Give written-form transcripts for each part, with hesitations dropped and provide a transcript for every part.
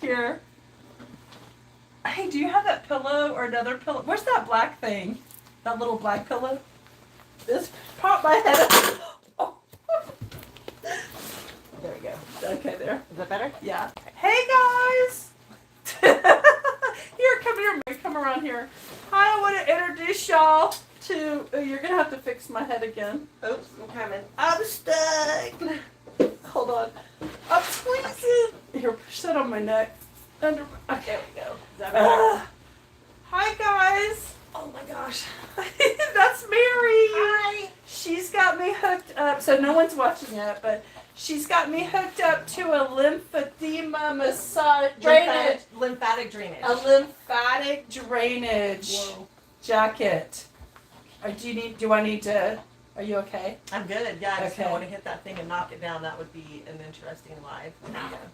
Here. Hey, do you have that pillow or another pillow? Where's that black thing? That little black pillow? This popped my head up. Oh. There we go. Okay, there. Is that better? Yeah. Hey, guys. Here, come here. Come around here. Hi, I want to introduce y'all to... Oh, you're going to have to fix my head again. Oops, I'm coming. I'm stuck. Hold on. I'm squeezing. Here, push that on my neck. Under. Okay, There we go. Is that better? Hi, guys. Oh my gosh. That's Mary. Hi. She's got me hooked up. So no one's watching it, but she's got me hooked up to a lymphedema massage drainage. Lymphatic drainage. A lymphatic drainage jacket. Or do I need to? Are you okay? I'm good. Yeah, I just Okay. don't want to hit that thing and knock it down. That would be an interesting live. Knock it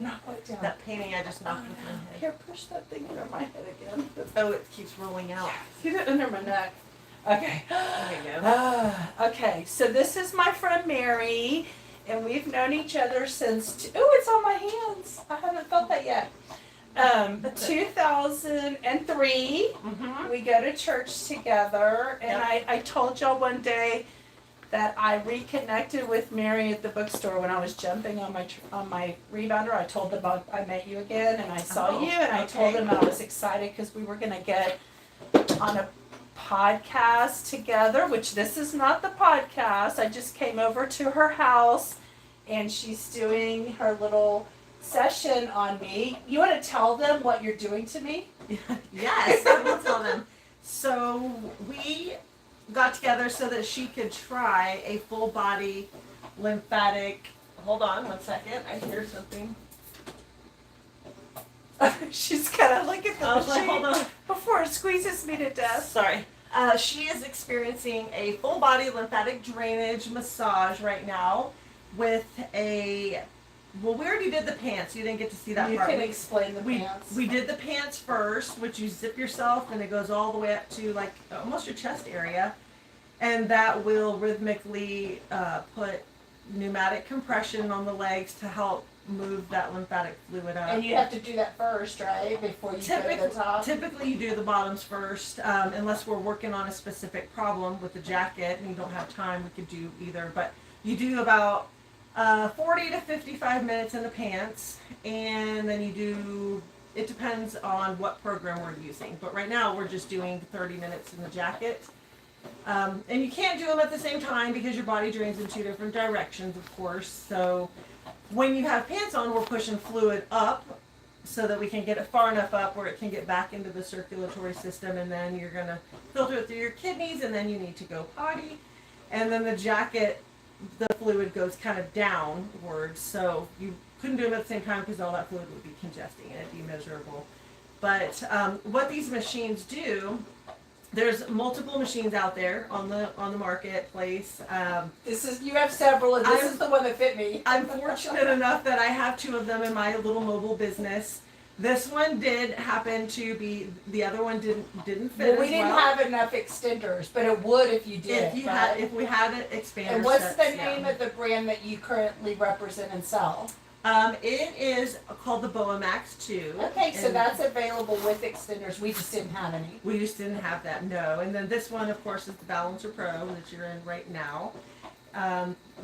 down. That painting I just knocked with my head. Here, push that thing under my head again. Oh, it keeps rolling out. Get it under my neck. Okay. There you go. Okay, so this is my friend Mary, and we've known each other since. Oh, it's on my hands. I haven't felt that yet. 2003. Mm-hmm. We go to church together, and Yep. I told y'all one day that I reconnected with Mary at the bookstore when I was jumping on my rebounder. I told them I met you again, and I saw Oh, you, and I told okay. them that I was excited because we were going to get on a podcast together, which this is not the podcast. I just came over to her house, and she's doing her little session on me. You want to tell them what you're doing to me? Yes, I will tell them. So we got together so that she could try a full body lymphatic. Hold on 1 second. I hear something. She's gotta look at the I was like, machine hold on. before it squeezes me to death. Sorry. She is experiencing a full body lymphatic drainage massage right now with a. Well, we already did the pants. You didn't get to see that You part. can explain the pants. We did the pants first, which you zip yourself and it goes all the way up to like almost your chest area. And that will rhythmically put pneumatic compression on the legs to help move that lymphatic fluid up. And you have to do that first, right? Before you go to the top? Typically you do the bottoms first, unless we're working on a specific problem with the jacket and you don't have time, we could do either. But you do about 40 to 55 minutes in the pants, and then you do, it depends on what program we're using. But right now we're just doing 30 minutes in the jacket. And you can't do them at the same time because your body drains in two different directions, of course. So when you have pants on, we're pushing fluid up so that we can get it far enough up where it can get back into the circulatory system, and then you're going to filter it through your kidneys, and then you need to go potty. And then the jacket, the fluid goes kind of downwards, so you couldn't do them at the same time because all that fluid would be congesting and it'd be miserable. But what these machines do, there's multiple machines out there on the marketplace. You have several, and this is the one that fit me. I'm fortunate enough that I have two of them in my little mobile business. This one did happen to be, the other one didn't fit Well, we as didn't well. have enough extenders, but it would if you did. If we had an expander. And what's sets, the yeah. name of the brand that you currently represent and sell? It is called the Boa Max 2. Okay, so and that's available with extenders. We just didn't have any. we just didn't have that, no. And then this one, of course, is the Balancer Pro that you're in right now.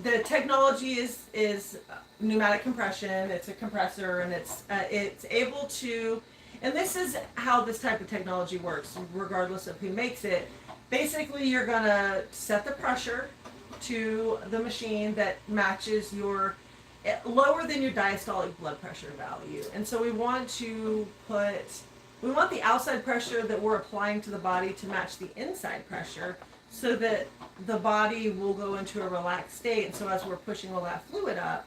The technology is pneumatic compression. It's a compressor, and it's able to. And this is how this type of technology works, regardless of who makes it. Basically, you're gonna set the pressure to the machine that matches your lower than your diastolic blood pressure value. And so we want the outside pressure that we're applying to the body to match the inside pressure so that the body will go into a relaxed state. And so as we're pushing all that fluid up,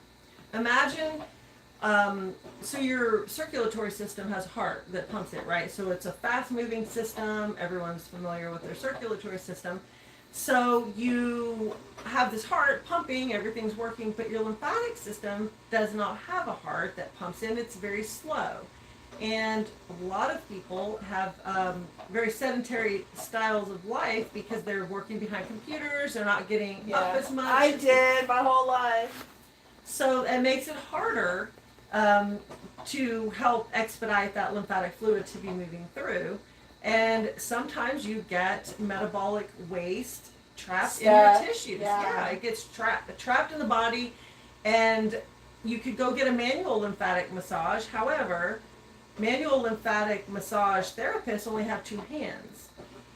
imagine, so your circulatory system has a heart that pumps it, right? So it's a fast moving system. Everyone's familiar with their circulatory system. So you have this heart pumping, everything's working, but your lymphatic system does not have a heart that pumps in. It's very slow. And a lot of people have very sedentary styles of life because they're working behind computers, they're not getting up as much. I did my whole life. So it makes it harder to help expedite that lymphatic fluid to be moving through. And sometimes you get metabolic waste trapped in your tissues. Yeah, it gets trapped in the body, and you could go get a manual lymphatic massage. However, manual lymphatic massage therapists only have two hands,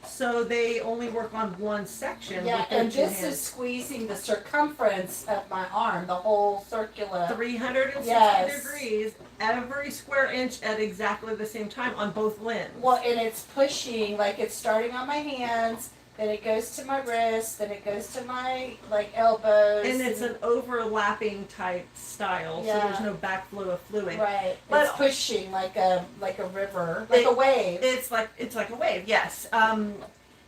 so they only work on one section. Yeah, with their and two this hands. is squeezing the circumference of my arm, the whole circular. 360 Yes. degrees, every square inch at exactly the same time on both limbs. Well, and it's pushing, like it's starting on my hands, then it goes to my wrists, then it goes to my like elbows. And it's an overlapping type style, so Yeah. there's no backflow of fluid. right. But- It's pushing like a river, like a wave. It's like a wave, yes.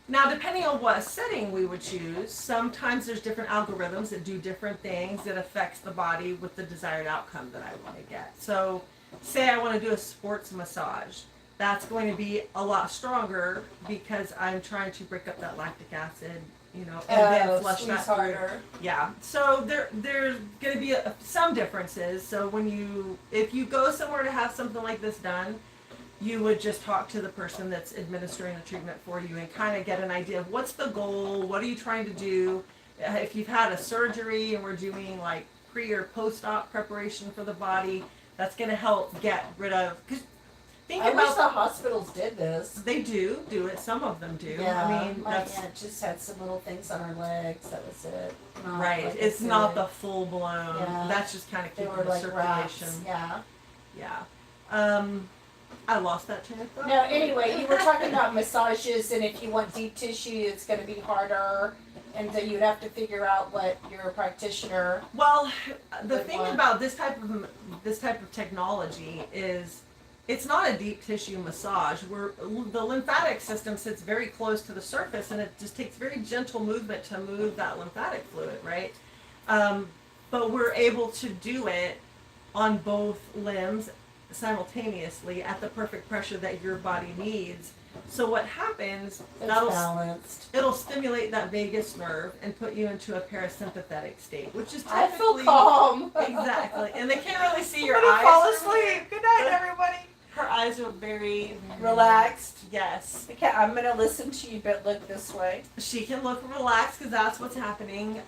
Now, depending on what setting we would choose, sometimes there's different algorithms that do different things that affects the body with the desired outcome that I want to get. So, say I want to do a sports massage. That's going to be a lot stronger because I'm trying to break up that lactic acid, and then flush squeeze that through. harder. Yeah. So there's going to be some differences. So if you go somewhere to have something like this done, you would just talk to the person that's administering the treatment for you and kind of get an idea of what's the goal, what are you trying to do. If you've had a surgery and we're doing like pre or post-op preparation for the body, that's going to help get rid of. Because think I wish about the hospitals did this. they do it. Some of them do. Yeah, I mean, my that's aunt just had some little things on her legs. That was it. Not right. like It's a not big- the full blown. Yeah. That's just kind of They keeping were the like circulation. wraps. Yeah. Yeah. I lost that train of thought. No, anyway, you were talking about massages, and if you want deep tissue, it's going to be harder, and then you'd have to figure out what your practitioner. Well, the Good thing one. about this type of technology is it's not a deep tissue massage. The lymphatic system sits very close to the surface, and it just takes very gentle movement to move that lymphatic fluid, right? But we're able to do it on both limbs simultaneously at the perfect pressure that your body needs. So what happens, It's that'll balanced. it'll stimulate that vagus nerve and put you into a parasympathetic state, which is I feel typically calm. exactly. And they can't really see your I'm gonna eyes. fall from asleep. here. Good night, everybody. Her eyes are very Relaxed. Yes, Okay, I'm gonna listen to you, but look this way. she can look relaxed because that's what's happening.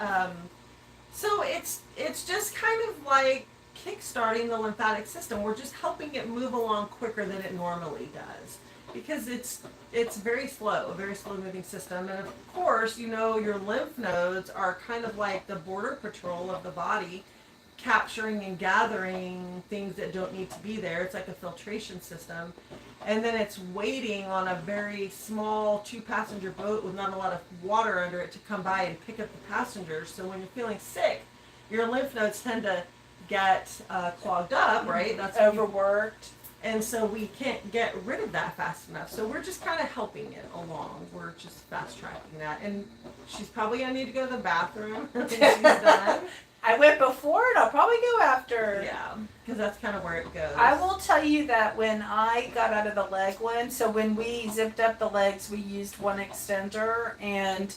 So it's just kind of like kickstarting the lymphatic system. We're just helping it move along quicker than it normally does because it's very slow, a very slow moving system. And of course, your lymph nodes are kind of like the border patrol of the body, capturing and gathering things that don't need to be there. It's like a filtration system. And then it's waiting on a very small 2-passenger boat with not a lot of water under it to come by and pick up the passengers. So when you're feeling sick, your lymph nodes tend to get clogged up, right? That's when Overworked. and so we can't get rid of that fast enough. So we're just kind of helping it along. We're just fast tracking that. And she's probably gonna need to go to the bathroom when she's done. I went before, and I'll probably go after. Yeah, because that's kind of where it goes. I will tell you that when I got out of the leg one, so when we zipped up the legs, we used one extender, and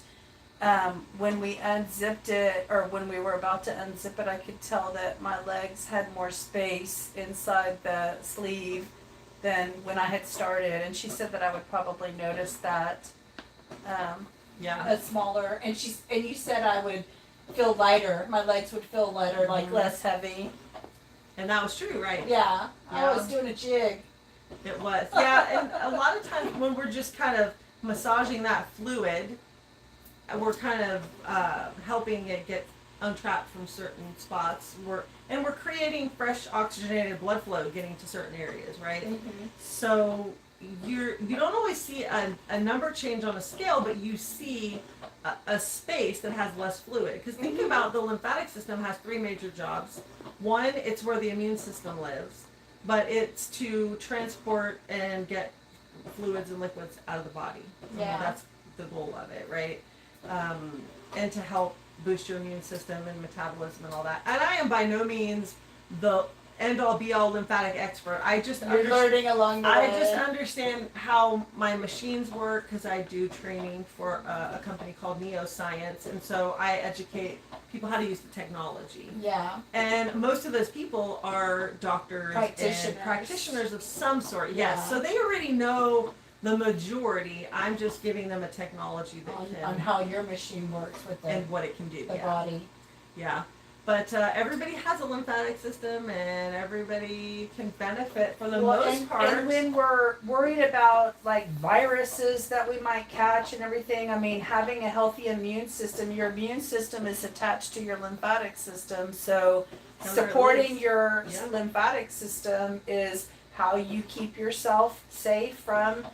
when we unzipped it, or when we were about to unzip it, I could tell that my legs had more space inside the sleeve than when I had started, and she said that I would probably notice that Yeah. a smaller, and you said I would feel lighter, my legs would feel lighter, like Mhm. less heavy. And that was true, right? Yeah, I Yeah. was doing a jig. It was. Yeah, and a lot of times when we're just kind of massaging that fluid, we're kind of helping it get untrapped from certain spots. We're creating fresh oxygenated blood flow getting to certain areas, right? Mm-hmm. So you don't always see a number change on a scale, but you see a space that has less fluid. Because think about the lymphatic system has 3 major jobs. One, it's where the immune system lives, but it's to transport and get fluids and liquids out of the body. Yeah. That's the goal of it, right? And to help boost your immune system and metabolism and all that. And I am by no means the end all be all lymphatic expert. I just You're learning along the way. I just understand how my machines work because I do training for a company called Neoscience, and so I educate people how to use the technology. Yeah. And most of those people are doctors and practitioners of some sort. Yes, so they already know the majority. I'm just giving them a technology that on how your machine works with and what it can do. The body. Yeah. But everybody has a lymphatic system, and everybody can benefit for the most part. And when we're worried about like viruses that we might catch and everything, I mean, having a healthy immune system, your immune system is attached to your lymphatic system. So supporting your lymphatic system is how you keep yourself safe from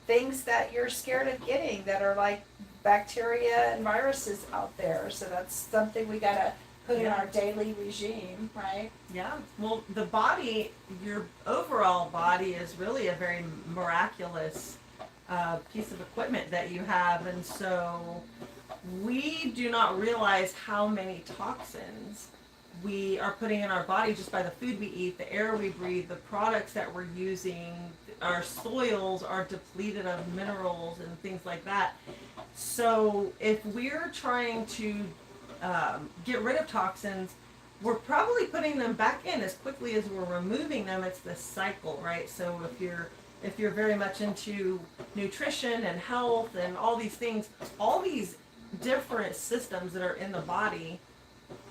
things that you're scared of getting that are like bacteria and viruses out there. So that's something we gotta put in our daily regime, right? Yeah. Well, the body, your overall body is really a very miraculous piece of equipment that you have. And so we do not realize how many toxins we are putting in our body just by the food we eat, the air we breathe, the products that we're using. Our soils are depleted of minerals and things like that. So if we're trying to get rid of toxins, we're probably putting them back in as quickly as we're removing them. It's this cycle, right? So if you're very much into nutrition and health and all these things, all these different systems that are in the body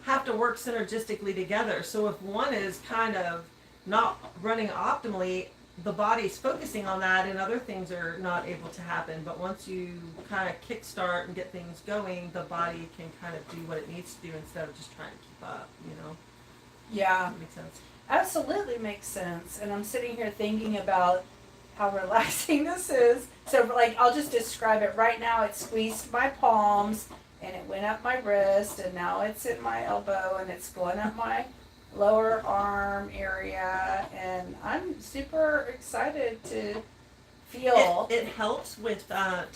have to work synergistically together. So if one is kind of not running optimally, the body's focusing on that and other things are not able to happen. But once you kind of kickstart and get things going, the body can kind of do what it needs to do instead of just trying to keep up, you know? Yeah. That makes sense. Absolutely makes sense. And I'm sitting here thinking about how relaxing this is. So like, I'll just describe it right now. It squeezed my palms and it went up my wrist and now it's in my elbow and it's going up my lower arm area, and I'm super excited to feel. It helps with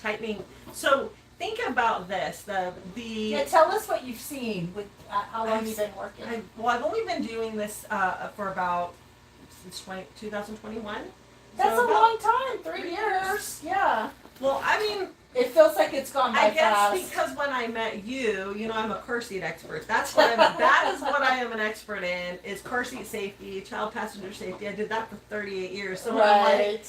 tightening. So think about this. Yeah, tell us what you've seen with how long you've been working. I've only been doing this for about since 2021. That's so a long time. 3 years. Yeah. Well, I mean, it feels like it's gone by fast. I guess because when I met you, you know, I'm a car seat expert. That's what that is what I am an expert in, is car seat safety, child passenger safety. I did that for 38 years. So right. I'm like,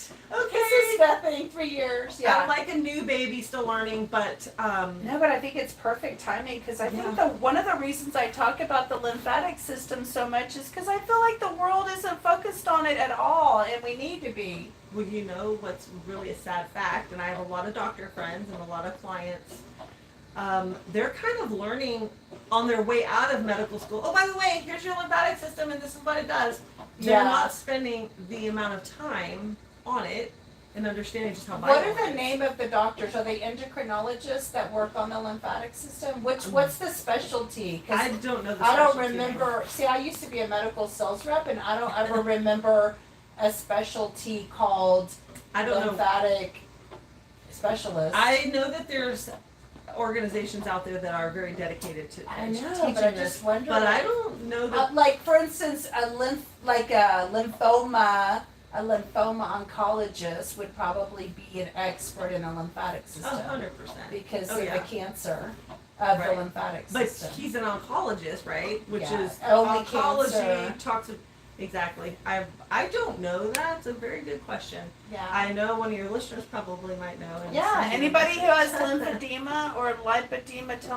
okay. This is nothing, 3 years. Yeah. I'm like a new baby still learning, but no, but I think it's perfect timing because I think one of the reasons I talk about the lymphatic system so much is because I feel like the world isn't focused on it at all, and we need to be. Well, you know what's really a sad fact, and I have a lot of doctor friends and a lot of clients, they're kind of learning on their way out of medical school. Oh, by the way, here's your lymphatic system and this is what it does. They're not spending the amount of time on it and understanding just how vital it is. What are the name of the doctors? Are they endocrinologists that work on the lymphatic system? What's the specialty? I don't know the specialty. I don't remember. See, I used to be a medical sales rep, and I don't ever remember a specialty called lymphatic specialist. I know that there's organizations out there that are very dedicated to teaching but I this, just wonder. But I don't know that. Like for instance, a lymphoma oncologist would probably be an expert in the lymphatic system. 100%. Because of the cancer of the lymphatic system. But he's an oncologist, right? Which is only oncology cancer. talks of. Exactly. I don't know that. It's a very good question. Yeah. I know one of your listeners probably might know. Anybody who has lymphedema or lipedema, tell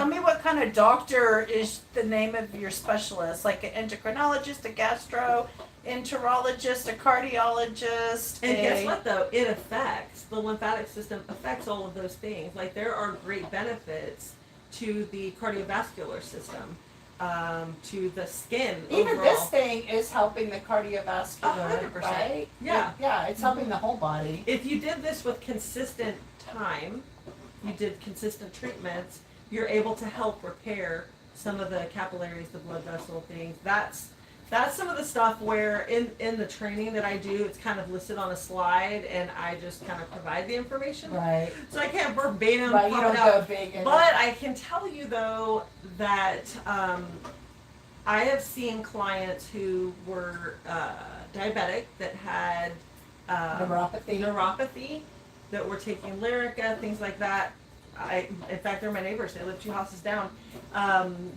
me what kind of doctor is the name of your specialist, like an endocrinologist, a gastroenterologist, a cardiologist. And guess what though? It affects the lymphatic system, affects all of those things. Like there are great benefits to the cardiovascular system. To the skin. Even overall. this thing is helping the cardiovascular, 100%. right? Yeah. Yeah, it's helping the whole body. If you did this with consistent time, you did consistent treatments, you're able to help repair some of the capillaries, the blood vessel things. That's some of the stuff where in the training that I do, it's kind of listed on a slide, and I just kind of provide the information. Right. So I can't verbatim pop you don't it out. Go big. But I can tell you though that I have seen clients who were diabetic that had neuropathy, that were taking Lyrica, things like that. In fact, they're my neighbors. They live 2 houses down.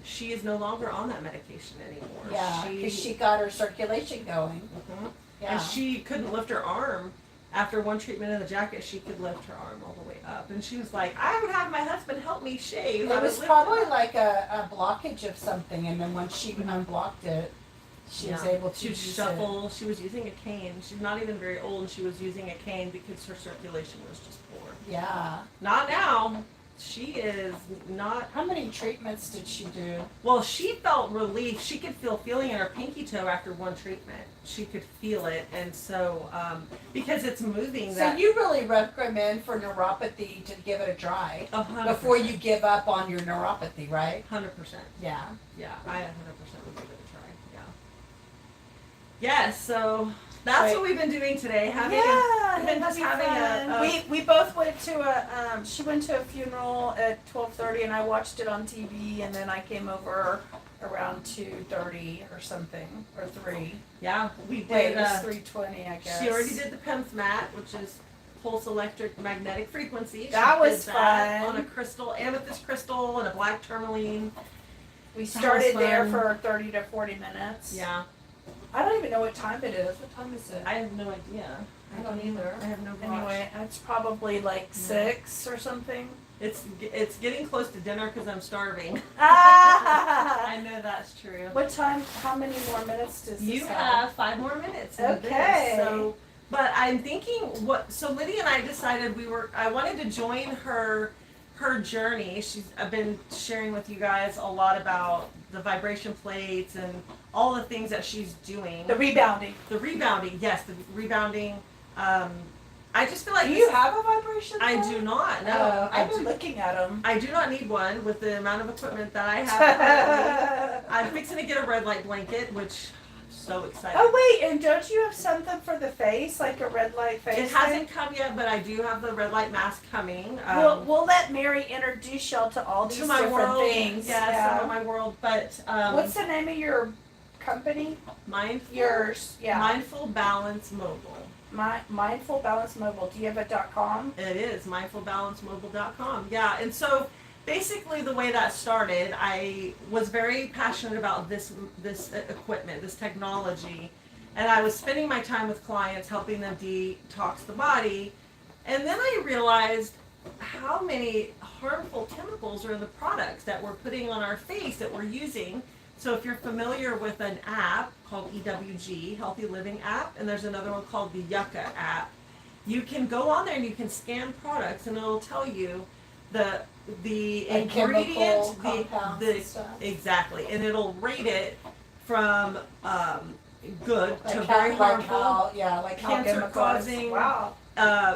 She is no longer on that medication anymore. Yeah, because she got her circulation going. Mhm. Yeah. And she couldn't lift her arm. After one treatment in the jacket, she could lift her arm all the way up. And she was like, I would have my husband help me shave. It was probably like a blockage of something, and then once she unblocked it, she was able to She would use shuffle. She was using a cane. She's not even very old, and she was using a cane because her circulation was just poor. it. Yeah. Not now. She is not. How many treatments did she do? Well, she felt relief. She could feel feeling in her pinky toe after one treatment. She could feel it, and so because it's moving. So you really recommend for neuropathy to give it a try 100%. before you give up on your neuropathy, right? 100%. Yeah. Yeah, I 100% would give it a try. Yeah. Yes. So that's what we've been doing today. We've been just having we both went to a she went to a funeral at 12:30 and I watched it on TV, and then I came over around 2:30 or something, or 3. Yeah, we did. Wait, it was 3:20, I guess. She already did the PEMF mat, which is pulse electric magnetic frequency. That She was did that fun. on a crystal, amethyst crystal, and a black tourmaline. We That started was there fun. for 30 to 40 minutes. Yeah, I don't even know what time it is. What time is it? I have no idea. I don't either. I have no watch. Anyway, it's probably like 6 or something. It's getting close to dinner because I'm starving. Ah! I know that's true. What time? How many more minutes does this You have? have 5 more minutes. in Okay. This, so, but I'm thinking so Lydia and I decided I wanted to join her journey. I've been sharing with you guys a lot about the vibration plates and all the things that she's doing. The rebounding. The rebounding, yes, the rebounding. I just feel like Do you have a vibration? I plate? do not. No, I've been looking at them. I do not need one with the amount of equipment that I have currently. I'm fixing to get a red light blanket, which I'm so excited. Oh wait, and don't you have something for the face, like a red light face? It hasn't come yet, but I do have the red light mask coming. We'll let Mary introduce y'all to all these to my different world, things. yeah, some of my world. But What's the name of your company? Yours, yeah. Mindful Balance Mobile. Mindful Balance Mobile. Do you have a .com? It is mindfulbalancemobile.com. Yeah, and so basically the way that started, I was very passionate about this equipment, this technology, and I was spending my time with clients helping them detox the body, and then I realized how many harmful chemicals are in the products that we're putting on our face that we're using. So if you're familiar with an app called EWG, Healthy Living app, and there's another one called the Yucca app, you can go on there and you can scan products and it'll tell you the Like ingredient, compounds and stuff. exactly, and it'll rate it from good to Like very harmful. like how cancer chemicals. causing. Wow.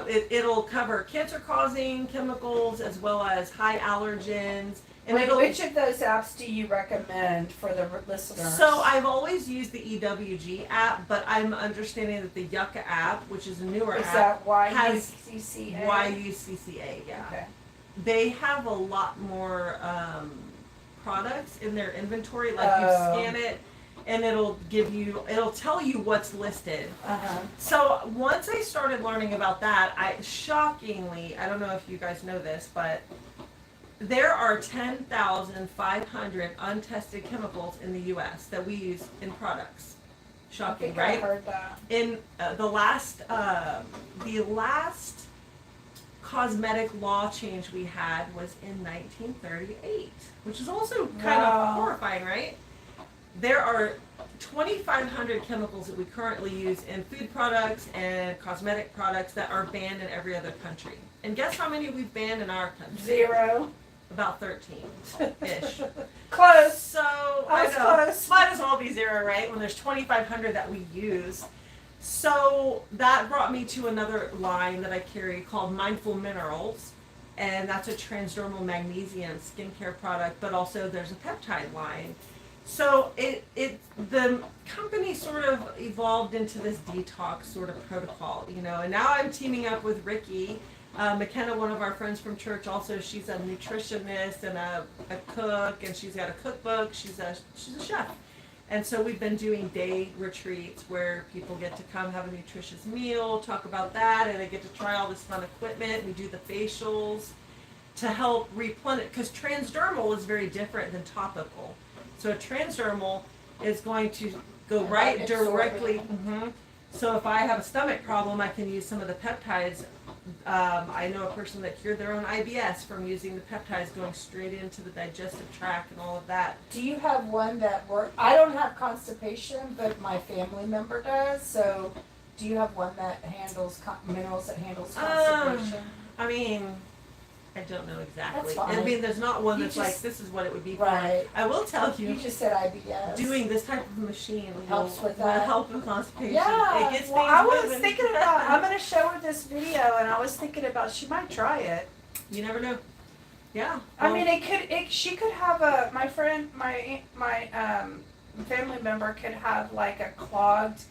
It'll cover cancer-causing chemicals as well as high allergens. And Wait, it'll, which of those apps do you recommend for the listeners? So I've always used the EWG app, but I'm understanding that the Yucca app, which is a newer Is app, that has YUCCA? YUCCA, yeah. Okay. They have a lot more products in their inventory. Like you Oh. scan it, and it'll tell you what's listed. Uh-huh. So once I started learning about that, I don't know if you guys know this, but there are 10,500 untested chemicals in the U.S. that we use in products. Shocking, I right? heard that. In the last cosmetic law change we had was in 1938, which is also kind Wow. of horrifying, right? There are 2,500 chemicals that we currently use in food products and cosmetic products that are banned in every other country. And guess how many we've banned in our country? 0. About 13-ish. Close. So, I was I know. close. Might as well be 0, right? When there's 2,500 that we use. So that brought me to another line that I carry called Mindful Minerals. And that's a transdermal magnesium skincare product, but also there's a peptide line. So the company sort of evolved into this detox sort of protocol, and now I'm teaming up with Ricky. McKenna, one of our friends from church, also, she's a nutritionist and a cook, and she's got a cookbook. She's a chef. And so we've been doing day retreats where people get to come have a nutritious meal, talk about that, and they get to try all this fun equipment. We do the facials to help replenish, because transdermal is very different than topical. So a transdermal is going to go right directly. So if I have a stomach problem, I can use some of the peptides. I know a person that cured their own IBS from using the peptides going straight into the digestive tract and all of that. Do you have one that works? I don't have constipation, but my family member does. So, do you have one that handles minerals that handles constipation? I mean, I don't know exactly. That's fine. I mean, there's not one You that's just- like, this is what it would be Right. for. I will tell you, You just said IBS. doing this type of machine Helps with will that. help with constipation. Yeah. It gets Well, things I was moving. thinking about, I'm going to show her this video, and I was thinking about she might try it. You never know. Yeah. I Well, mean, she could have my family member could have like a clogged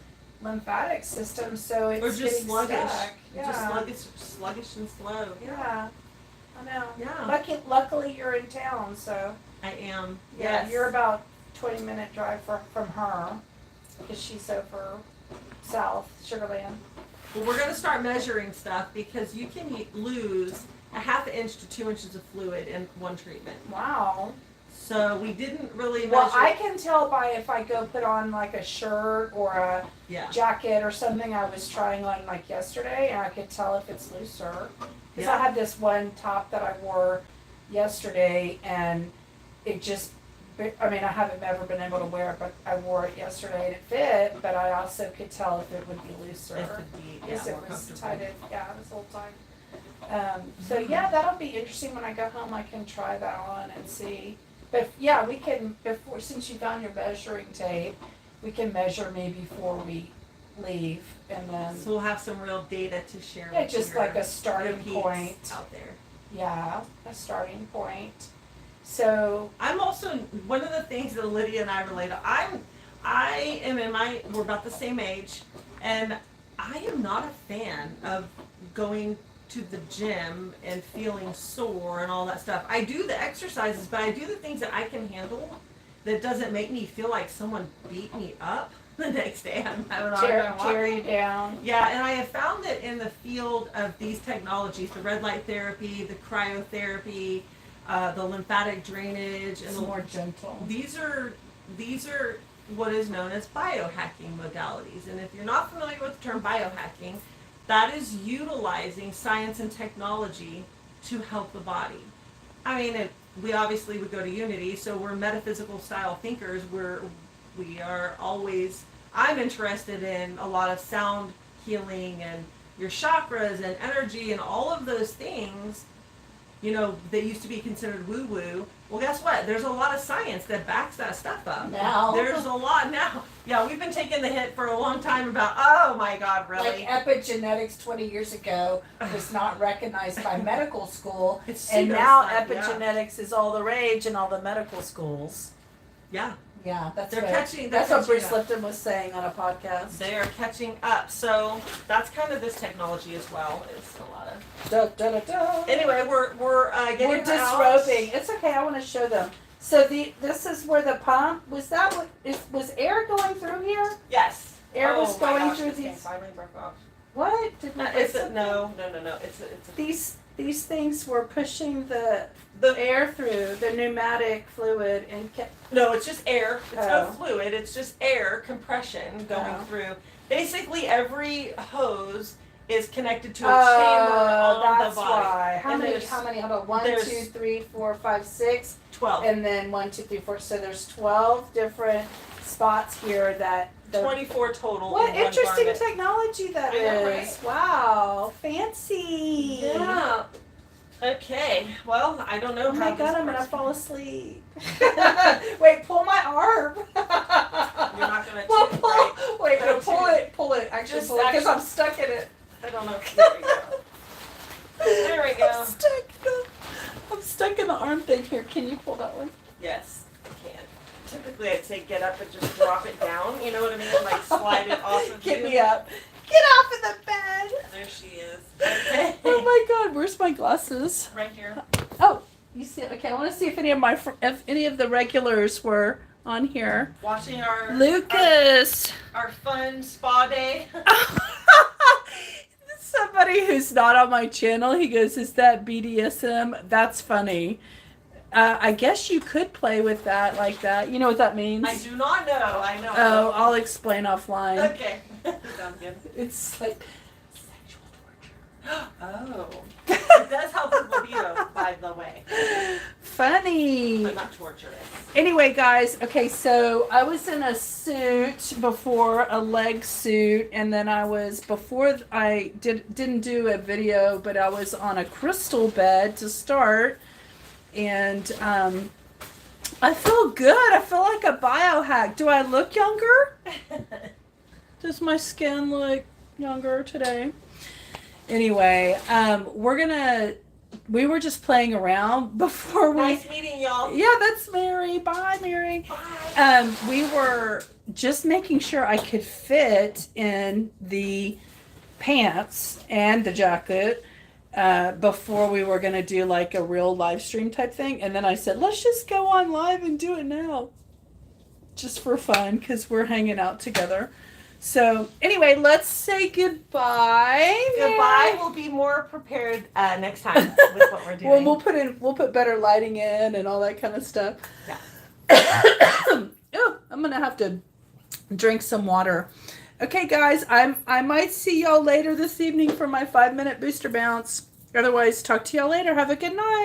lymphatic system, so it's or just getting sluggish. stuck. Yeah. Just sluggish and slow. Yeah. I know. Yeah. Luckily you're in town, so I am. yeah, Yes. you're about 20-minute drive from her, because she's over south, Sugar Land. Well, we're going to start measuring stuff because you can lose a half inch to 2 inches of fluid in one treatment. Wow. So we didn't really measure. Well, I can tell by if I go put on like a shirt or a Yeah. jacket or something I was trying on like yesterday, and I could tell if it's looser. Because I Yeah. had this one top that I wore yesterday, and it just, I mean, I haven't ever been able to wear it, but I wore it yesterday and it fit, but I also could tell if it would be looser. It could be Because more it was comfortable. tied in, yeah, it was a little tight. So yeah, that'll be interesting. When I go home, I can try that on and see. But yeah, we can, before, since you found your measuring tape, we can measure maybe before we leave, and then, So we'll have some real data to share yeah, with just your- like a starting your peeps point. out there. Yeah, a starting point. So, I'm also one of the things that Lydia and I relate to. I am we're about the same age, and I am not a fan of going to the gym and feeling sore and all that stuff. I do the exercises, but I do the things that I can handle that doesn't make me feel like someone beat me up the next day. I'm having a hard time walking. tear you down. Yeah, and I have found that in the field of these technologies, the red light therapy, the cryotherapy, the lymphatic drainage, and It's more gentle. these are what is known as biohacking modalities. And if you're not familiar with the term biohacking, that is utilizing science and technology to help the body. I mean, we obviously would go to Unity, so we're metaphysical style thinkers. We are always, I'm interested in a lot of sound healing and your chakras and energy and all of those things, you know, that used to be considered woo-woo. Well, guess what? There's a lot of science that backs that stuff up. Now. There's a lot now. Yeah, we've been taking the hit for a long time about, oh my God, really? Like epigenetics 20 years ago was not recognized by medical school. It's And now pseudoscience, yeah. epigenetics is all the rage in all the medical schools. Yeah, Yeah, that's they're what, catching. That's they're what Bruce catching up. Lipton was saying on a podcast. They are catching up. So that's kind of this technology as well. It's a lot of. Da, da, da, da. Anyway, we're getting We're her out. disrobing. It's okay. I want to show them. So this is where the pump was. That what was air going through here? Yes. Air was Oh my going gosh, through this thing these. finally broke off. What? Did we break something? No. It's a These things were pushing the air through the pneumatic fluid and kept. no. It's just air. It's Oh. no fluid. It's just air compression going Oh. through. Basically, every hose is connected to a chamber on that's the body. why. How And many? there's How many? Hold on. 1, there's- 2, 3, 4, 5, 6, 12. and then 1, 2, 3, 4. So there's 12 different spots here that. 24 total. What in one interesting garment. technology that I know, is! Wow, fancy. Yeah. Okay. Well, I don't know Oh how my this god, I'm gonna works. fall asleep. Wait, pull my arm. You're not gonna Well, cheat, pull. right? Wait, no, Don't pull cheat. it. Pull it. Actually, Just pull it because actually- I'm stuck in it. I don't know. There we go. There we go. I'm stuck in the arm thing here. Can you pull that one? Yes, I can. Typically, I'd say get up and just drop it down. You know what I mean? Like slide it off of Get you. me up. Get off of the bed. There she is. Okay. Oh my god, where's my glasses? Right here. Oh, you see? Okay, I want to see if any of the regulars were on here. Watching our Lucas. our fun spa day. Somebody who's not on my channel, he goes, "Is that BDSM?" That's funny. I guess you could play with that like that. You know what that means? I do not know. I know. Oh, I'll explain offline. Okay. Sounds good. It's like sexual torture. Oh. It does help with libido, by the way. Funny. But not torturous. Anyway, guys, okay, so I was in a suit before, a leg suit, and then before I didn't do a video, but I was on a crystal bed to start, and I feel good. I feel like a biohack. Do I look younger? Does my skin look younger today? Anyway, we were just playing around before we... Nice meeting y'all. Yeah, that's Mary. Bye, Mary. Bye. We were just making sure I could fit in the pants and the jacket before we were going to do like a real live stream type thing. And then I said, let's just go on live and do it now. Just for fun, because we're hanging out together. So anyway, let's say goodbye. Goodbye. We'll be more prepared next time with what we're doing. Well, we'll put better lighting in and all that kind of stuff. Yeah. Oh, I'm gonna have to drink some water. Okay, guys, I might see y'all later this evening for my 5-minute booster bounce. Otherwise, talk to y'all later. Have a good night.